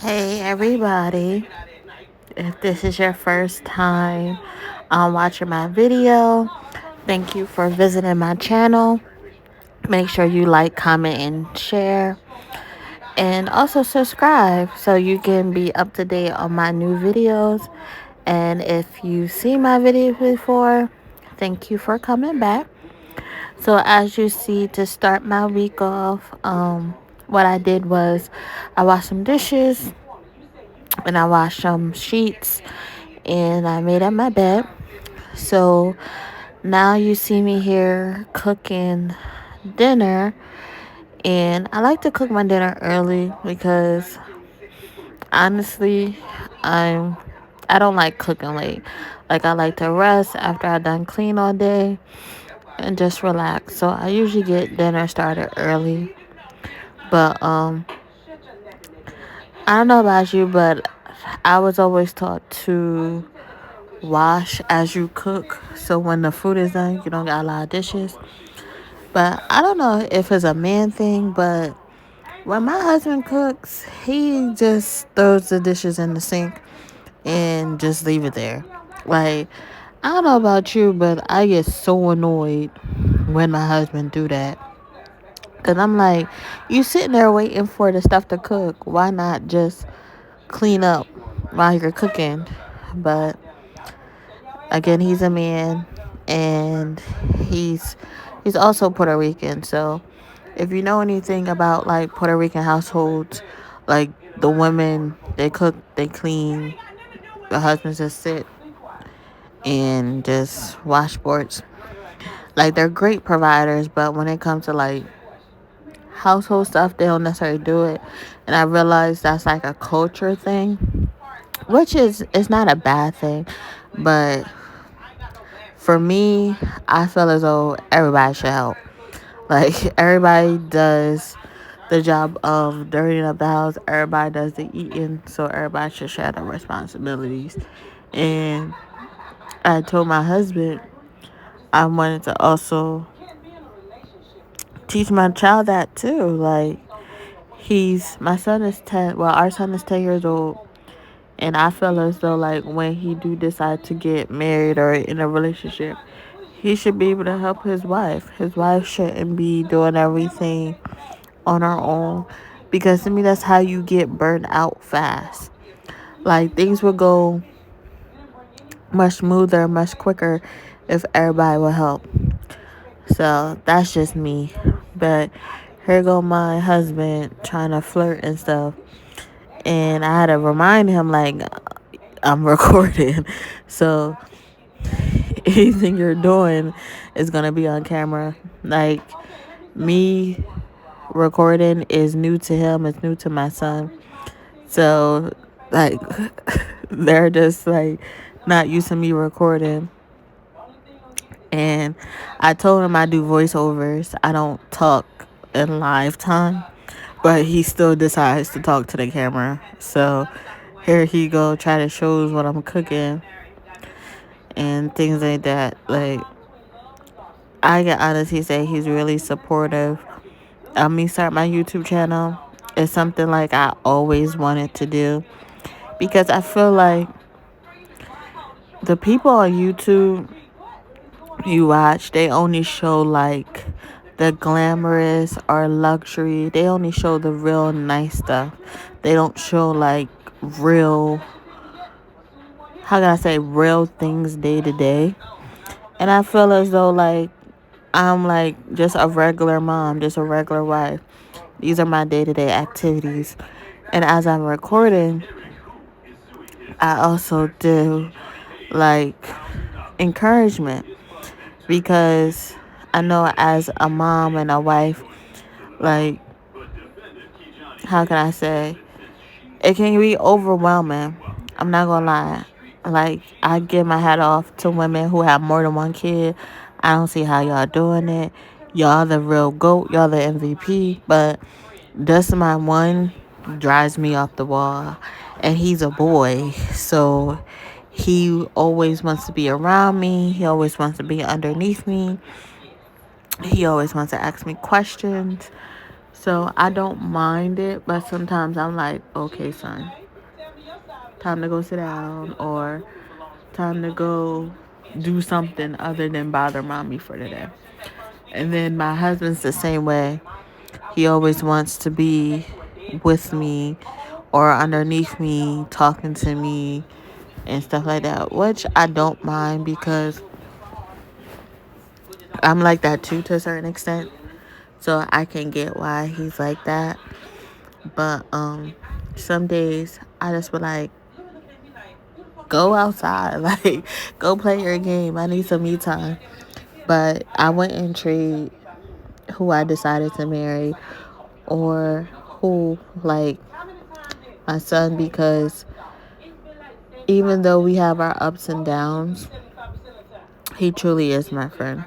Hey everybody, if this is your first time watching my video, thank you for visiting my channel. Make sure you like, comment, and share. And also subscribe so you can be up to date on my new videos. And if you've seen my videos before, thank you for coming back. So as you see, to start my week off, what I did was I washed some dishes and I washed some sheets and I made up my bed. So now you see me here cooking dinner, and I like to cook my dinner early because honestly, I'm I don't like cooking late. Like I like to rest after I done clean all day and just relax. So I usually get dinner started early. But I don't know about you, but I was always taught to wash as you cook. So when the food is done, you don't got a lot of dishes. But I don't know if it's a man thing, but when my husband cooks, he just throws the dishes in the sink and just leave it there. Like, I don't know about you, but I get so annoyed when my husband do that. Cause I'm like, you sitting there waiting for the stuff to cook. Why not just clean up while you're cooking? But again, he's a man, and he's he's also Puerto Rican. So if you know anything about like Puerto Rican households, like the women they cook, they clean, the husbands just sit and just wash sports. Like they're great providers, but when it comes to like household stuff, they don't necessarily do it. And I realize that's like a culture thing, which is it's not a bad thing, but for me, I feel as though everybody should help. Like everybody does the job of dirtying up the house. Everybody does the eating, so everybody should share the responsibilities. And I told my husband I wanted to also teach my child that too. Like he's my son is 10. Well, our son is 10 years old, and I feel as though like when he do decide to get married or in a relationship, he should be able to help his wife. His wife shouldn't be doing everything on her own, because to me that's how you get burned out fast. Like things would go much smoother, much quicker if everybody would help. So that's just me. But here go my husband trying to flirt and stuff, and I had to remind him like I'm recording. So anything you're doing is gonna be on camera. Like me recording is new to him, it's new to my son. So like they're just like not used to me recording. And I told him I do voiceovers. I don't talk in live time. But he still decides to talk to the camera. So here he go, try to show us what I'm cooking and things like that. Like I can honestly say he's really supportive of me start my YouTube channel. It's something like I always wanted to do, because I feel like the people on YouTube you watch, they only show like the glamorous or luxury. They only show the real nice stuff. They don't show like real, how can I say, real things day to day. And I feel as though like I'm like just a regular mom, just a regular wife. These are my day to day activities. And as I'm recording, I also do like encouragement, because I know as a mom and a wife, like, how can I say, it can be overwhelming. I'm not gonna lie. Like, I give my hat off to women who have more than one kid. I don't see how y'all doing it. Y'all the real GOAT. Y'all the MVP. But just my one drives me off the wall. And he's a boy. So he always wants to be around me. He always wants to be underneath me. He always wants to ask me questions. So I don't mind it, but sometimes I'm like, okay, son, time to go sit down, or time to go do something other than bother mommy for the day. And then my husband's the same way. He always wants to be with me or underneath me, talking to me and stuff like that, which I don't mind because I'm like that too to a certain extent. So I can get why he's like that. But some days I just be like, go outside, like go play your game. I need some me time. But I wouldn't trade who I decided to marry or who, like my son, because even though we have our ups and downs, he truly is my friend.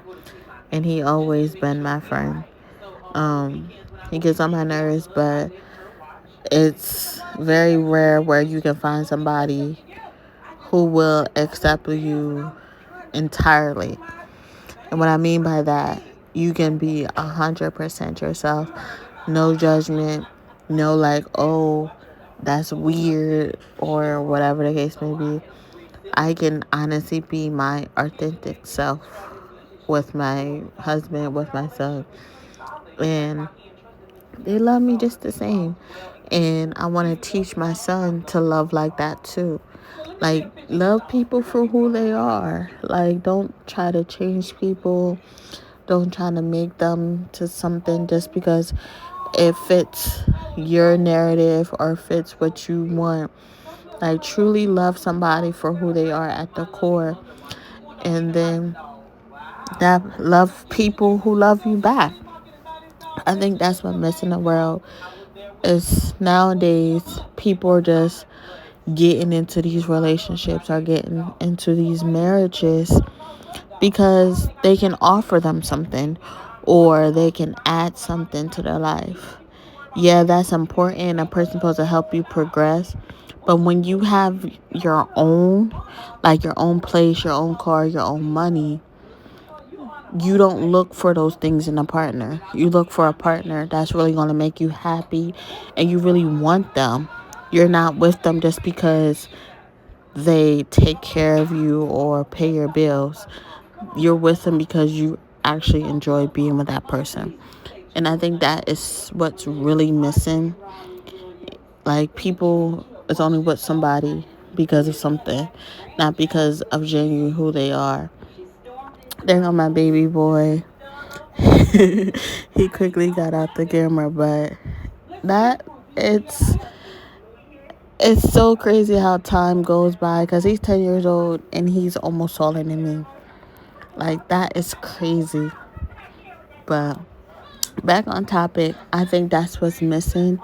And he always been my friend. Um, he gets on my nerves, but it's very rare where you can find somebody who will accept you entirely. And what I mean by that, you can be 100% yourself, no judgment, no like, oh, that's weird or whatever the case may be. I can honestly be my authentic self with my husband, with my son, and they love me just the same. And I want to teach my son to love like that too. Like, love people for who they are. Like, don't try to change people. Don't try to make them to something just because it fits your narrative or fits what you want. Like, truly love somebody for who they are at the core. And then that love people who love you back. I think that's what missing the world is nowadays. People are just getting into these relationships or getting into these marriages because they can offer them something or they can add something to their life. Yeah, that's important. A person's supposed to help you progress. But when you have your own, like your own place, your own car, your own money, you don't look for those things in a partner. You look for a partner that's really going to make you happy and you really want them. You're not with them just because they take care of you or pay your bills. You're with them because you actually enjoy being with that person. And I think that is what's really missing. Like, people is only with somebody because of something, not because of genuinely who they are. There go my baby boy. He quickly got out the camera, but that it's so crazy how time goes by because he's 10 years old and he's almost taller than me. Like, that is crazy. But back on topic, I think that's what's missing.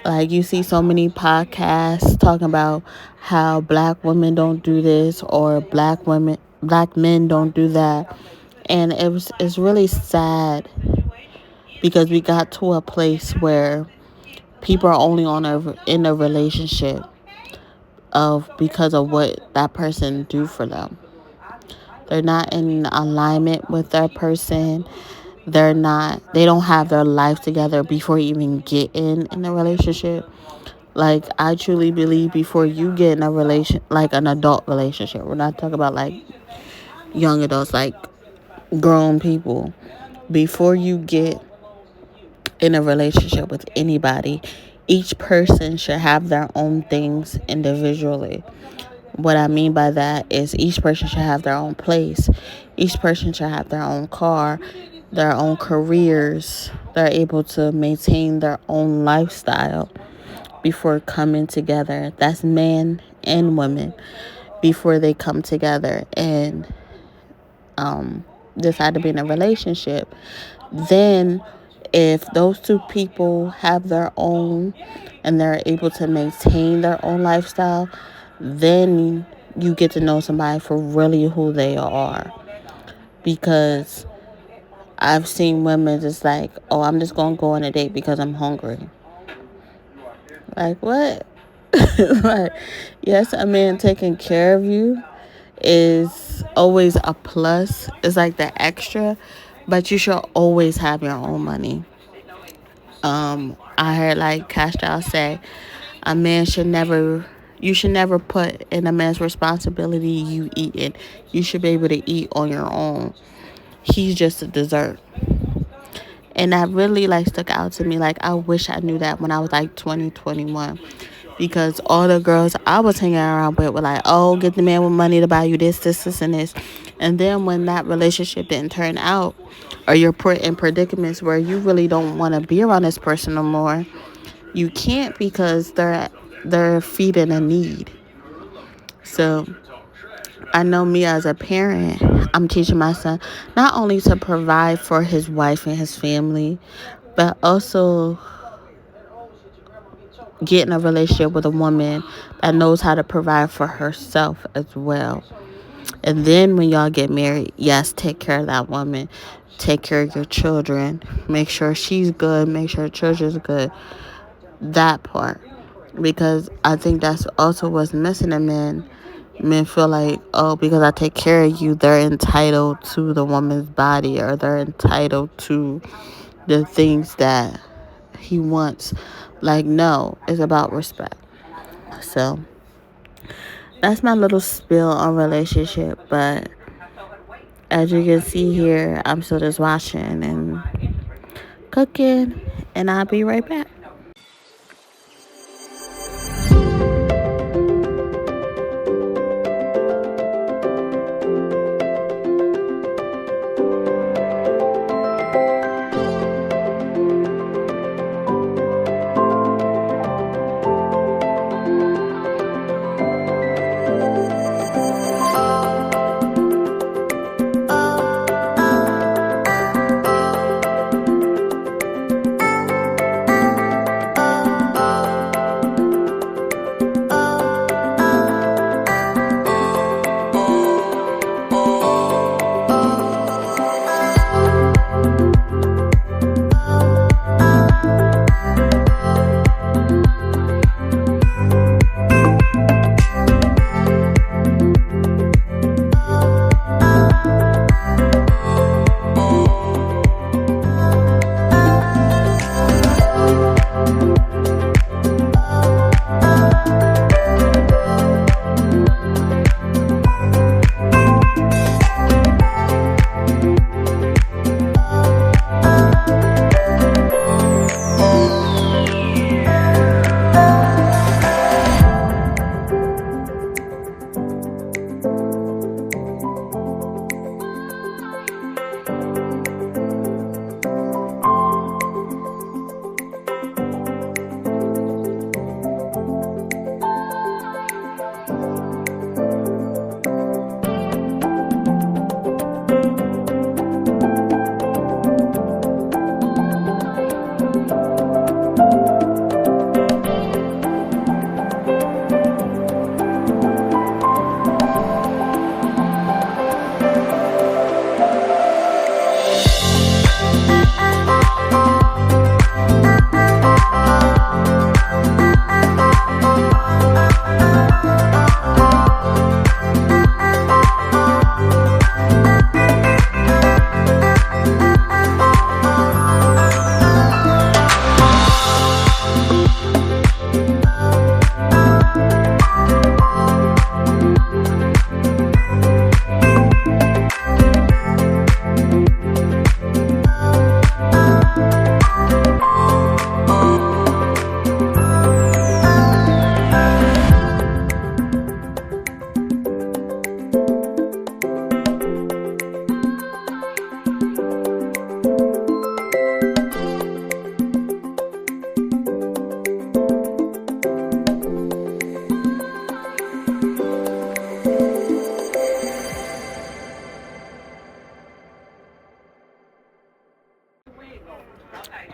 Like, you see so many podcasts talking about how black women don't do this or black men don't do that. And it's really sad because we got to a place where people are only in a relationship of because of what that person do for them. They're not in alignment with that person. They don't have their life together before you even get in a relationship. Like, I truly believe before you get in a like an adult relationship, we're not talking about like young adults, like grown people. Before you get in a relationship with anybody, each person should have their own things individually. What I mean by that is each person should have their own place. Each person should have their own car, their own careers. They're able to maintain their own lifestyle before coming together. That's men and women before they come together and decide to be in a relationship. Then, if those two people have their own and they're able to maintain their own lifestyle, then you get to know somebody for really who they are. Because I've seen women just like, oh, I'm just going to go on a date because I'm hungry. Like, what? Like, yes, a man taking care of you is always a plus. It's like the extra, but you should always have your own money. I heard like Cash Doll say, a man should never, you should never put in a man's responsibility you eating. You should be able to eat on your own. He's just a dessert. And that really like stuck out to me. Like I wish I knew that when I was like 2021, because all the girls I was hanging around with were like, oh, get the man with money to buy you this, and this. And then when that relationship didn't turn out, or you're put in predicaments where you really don't want to be around this person no more, you can't because they're feeding a need. So I know me as a parent, I'm teaching my son not only to provide for his wife and his family, but also get in a relationship with a woman that knows how to provide for herself as well. And then when y'all get married, yes, take care of that woman. Take care of your children. Make sure she's good. Make sure her children's good. That part. Because I think that's also what's missing in men. Men feel like, oh, because I take care of you, they're entitled to the woman's body, or they're entitled to the things that he wants. Like, no, it's about respect. So that's my little spill on relationship. But as you can see here, I'm still just watching and cooking, and I'll be right back.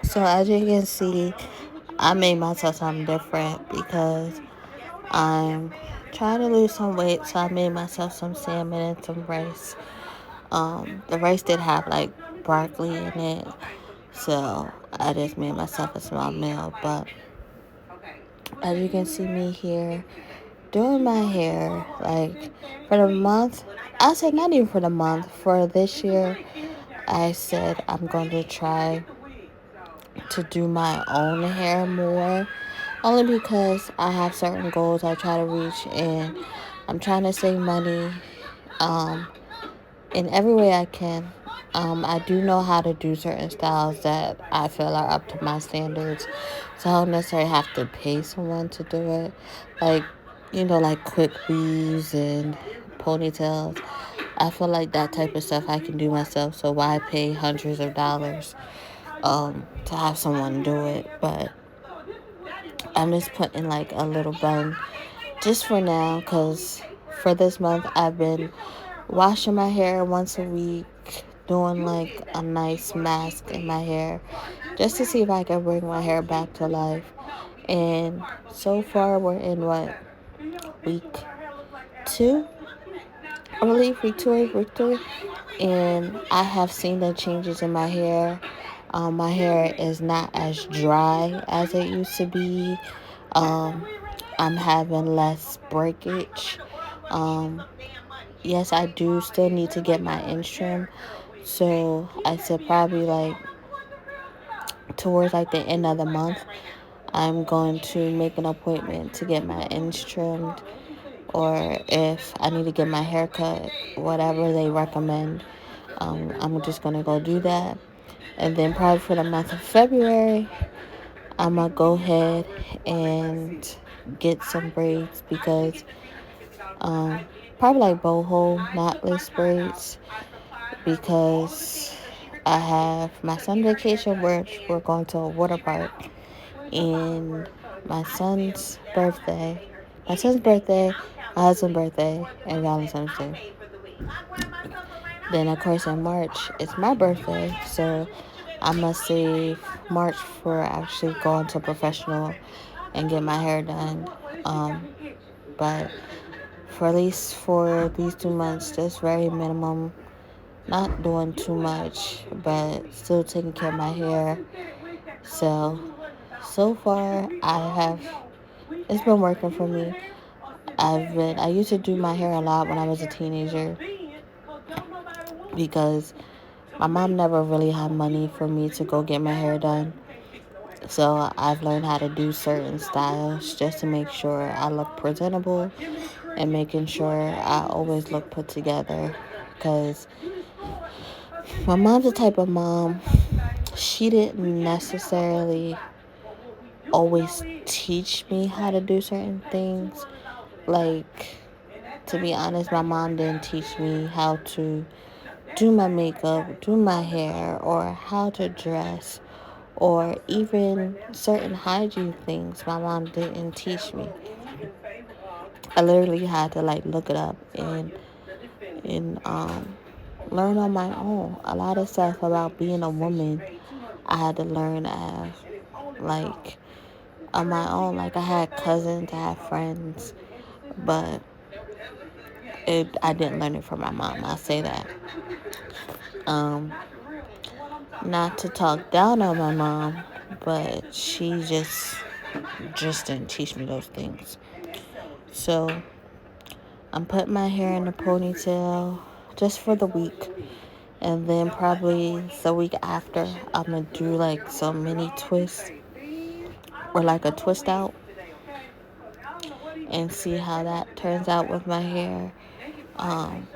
So as you can see, I made myself something different because I'm trying to lose some weight. So I made myself some salmon and some rice. The rice did have like broccoli in it, so I just made myself a small meal. But as you can see me here doing my hair, like for the month, I said not even for the month, for this year, I said I'm going to try to do my own hair more, only because I have certain goals I try to reach, and I'm trying to save money um, in every way I can. I do know how to do certain styles that I feel are up to my standards, so I don't necessarily have to pay someone to do it. Like, like quick weaves and ponytails. I feel like that type of stuff I can do myself, so why pay hundreds of dollars to have someone do it? But I'm just putting like a little bun just for now, because for this month I've been washing my hair once a week, doing like a nice mask in my hair just to see if I can bring my hair back to life. And so far we're in what, week 2? I believe week 2 or week 3. And I have seen the changes in my hair. My hair is not as dry as it used to be. Um, I'm having less breakage. Um, yes, I do still need to get my ends trimmed. So I said probably like towards like the end of the month, I'm going to make an appointment to get my ends trimmed, or if I need to get my hair cut, whatever they recommend, I'm just gonna go do that. And then probably for the month of February, I'm gonna go ahead and get some braids, because probably like boho knotless braids, because I have my son vacation where we're going to a water park, and my son's birthday, my husband's birthday, and Valentine's Day. Then of course in March it's my birthday, so I must save March for actually going to professional and get my hair done. But for at least for these 2 months, just very minimum, not doing too much, but still taking care of my hair. So far it's been working for me. I used to do my hair a lot when I was a teenager, because my mom never really had money for me to go get my hair done. So I've learned how to do certain styles just to make sure I look presentable, and making sure I always look put together. Because my mom's the type of mom, she didn't necessarily always teach me how to do certain things. Like, to be honest, my mom didn't teach me how to do my makeup, do my hair, or how to dress, or even certain hygiene things. My mom didn't teach me. I literally had to like look it up and learn on my own. A lot of stuff about being a woman I had to learn as like on my own. Like, I had cousins, I had friends, but I didn't learn it from my mom. I'll say that. Um, Not to talk down on my mom, but she just didn't teach me those things. So I'm putting my hair in a ponytail just for the week. And then probably the week after, I'm going to do like some mini twists, or like a twist out, and see how that turns out with my hair. Um,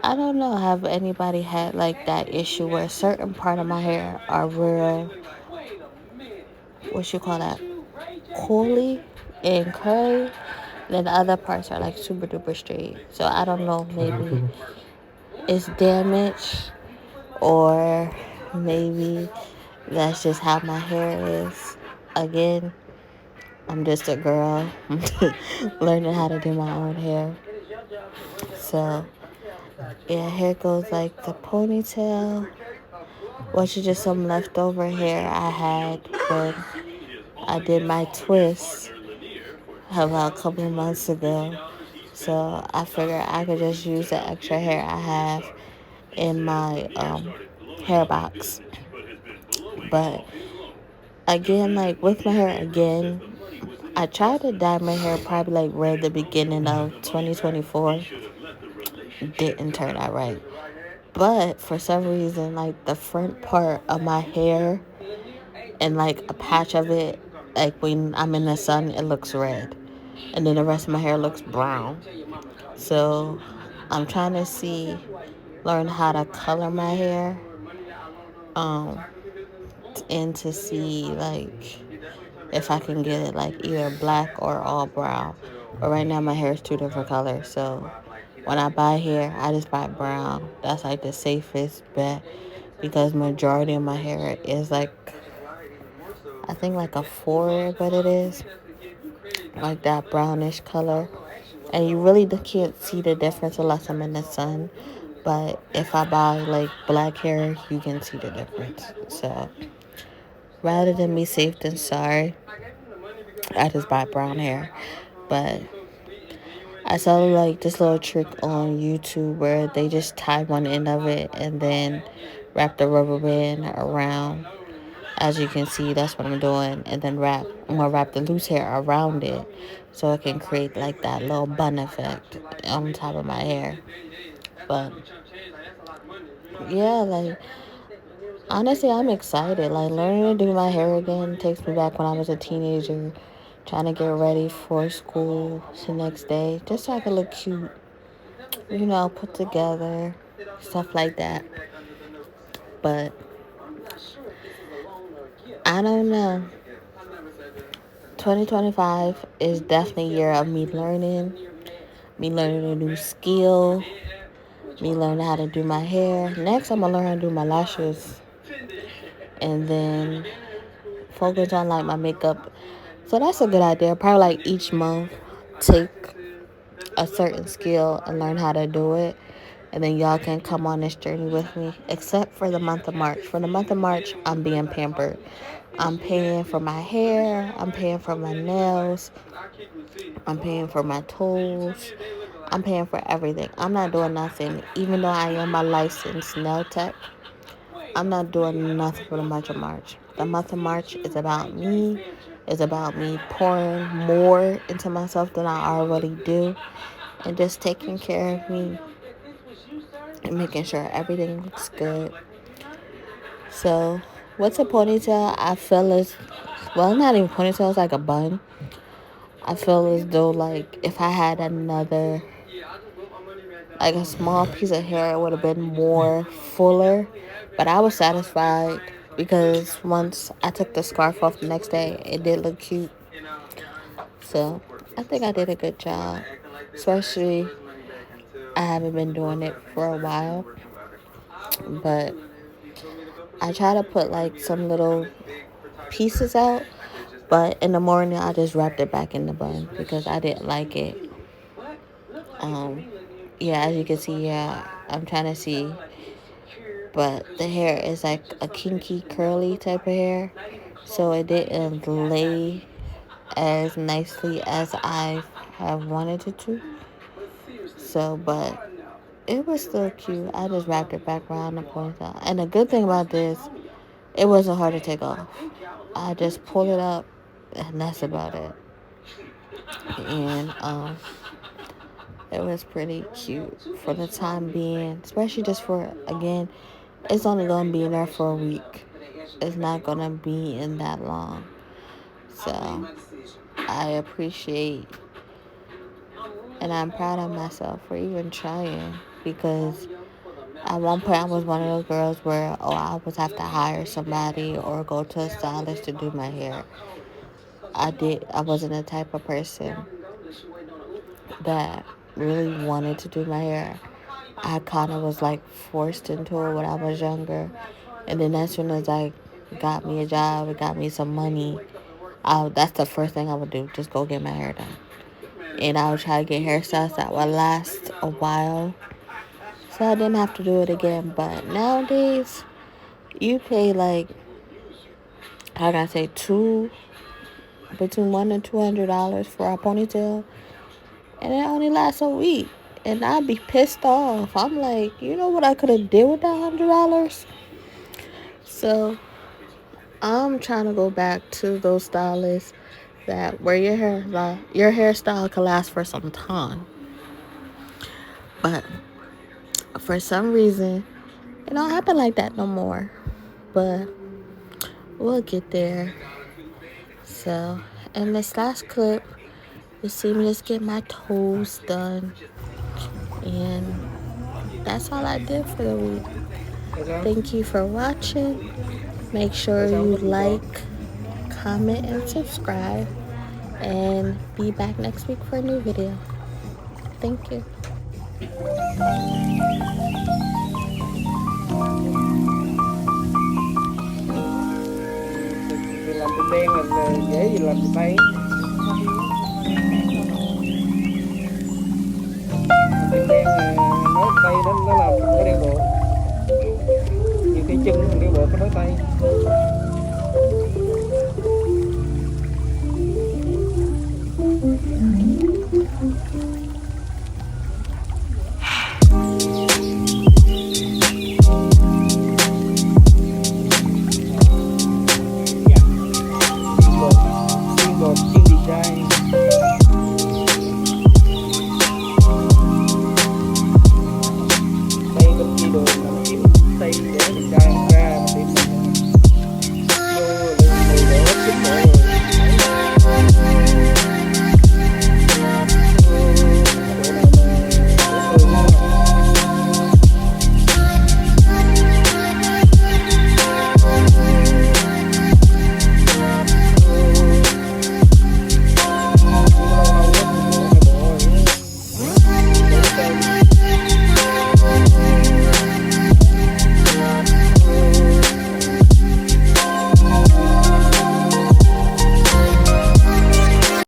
I don't know, have anybody had like that issue where a certain part of my hair are real, what you call that, curly and curly, then the other parts are like super duper straight. So I don't know, maybe it's damaged, or maybe that's just how my hair is. Again, I'm just a girl learning how to do my own hair. So yeah, here goes like the ponytail, which is just some leftover hair I had when I did my twist about a couple of months ago. So I figured I could just use the extra hair I have in my hair box. But again, like with my hair again, I tried to dye my hair probably like right at the beginning of 2024. Didn't turn out right. But for some reason, like the front part of my hair and like a patch of it, like when I'm in the sun, it looks red, and then the rest of my hair looks brown. So I'm trying to learn how to color my hair, um, and to see like if I can get it like either black or all brown. But right now my hair is two different colors, so when I buy hair, I just buy brown. That's like the safest bet because majority of my hair is like, I think like a four, but it is like that brownish color, and you really can't see the difference unless I'm in the sun. But if I buy like black hair, you can see the difference. So rather than be safe than sorry, I just buy brown hair. But I saw like this little trick on YouTube where they just tie one end of it and then wrap the rubber band around. As you can see, that's what I'm doing. And then I'm gonna wrap the loose hair around it so it can create like that little bun effect on top of my hair. But yeah, like honestly, I'm excited. Like learning to do my hair again takes me back when I was a teenager, trying to get ready for school the next day, just so I could look cute, put together, stuff like that. But I don't know. 2025 is definitely a year of me learning a new skill, me learning how to do my hair. Next, I'm gonna learn how to do my lashes, and then focus on like my makeup. So that's a good idea. Probably like each month, take a certain skill and learn how to do it. And then y'all can come on this journey with me, except for the month of March. For the month of March, I'm being pampered. I'm paying for my hair, I'm paying for my nails, I'm paying for my toes, I'm paying for everything. I'm not doing nothing. Even though I am a licensed nail tech, I'm not doing nothing for the month of March. The month of March is about me. It's about me pouring more into myself than I already do, and just taking care of me and making sure everything looks good. So, what's a ponytail? I feel as well, not even ponytail, it's like a bun. I feel as though like if I had another, like a small piece of hair, it would have been more fuller. But I was satisfied because once I took the scarf off the next day, it did look cute. So I think I did a good job. Especially, I haven't been doing it for a while, but I try to put like some little pieces out. But in the morning, I just wrapped it back in the bun because I didn't like it. Um, yeah, as you can see, yeah, I'm trying to see, but the hair is like a kinky, curly type of hair, so it didn't lay as nicely as I have wanted it to. So, but it was still cute. I just wrapped it back around the ponytail. And the good thing about this, it wasn't hard to take off. I just pull it up, and that's about it. And it was pretty cute for the time being, especially just for, again, it's only gonna be in there for a week. It's not gonna be in that long. So I appreciate and I'm proud of myself for even trying, because at one point I was one of those girls where I would have to hire somebody or go to a stylist to do my hair. I wasn't the type of person that really wanted to do my hair. I kind of was like forced into it when I was younger. And then as soon as I got me a job, it got me some money, that's the first thing I would do, just go get my hair done. And I would try to get hairstyles that would last a while, so I didn't have to do it again. But nowadays, you pay like, how can I say, between $100 and $200 for a ponytail, and it only lasts a week. And I'd be pissed off. I'm like, you know what I could have did with that $100? So I'm trying to go back to those stylists that where your hairstyle can last for some time. But for some reason, it don't happen like that no more. But we'll get there. So, in this last clip, you see me just get my toes done. And that's all I did for the week. Thank you for watching. Make sure you like, comment, and subscribe. And be back next week for a new video. Thank you. Làm bên đen là dễ gì làm từ tay. Bên đen là nối tay nó làm có đeo bộ. Nhiều khi chân nó đeo bộ có nối tay. Bột, chiên bột, chiên vịt chai.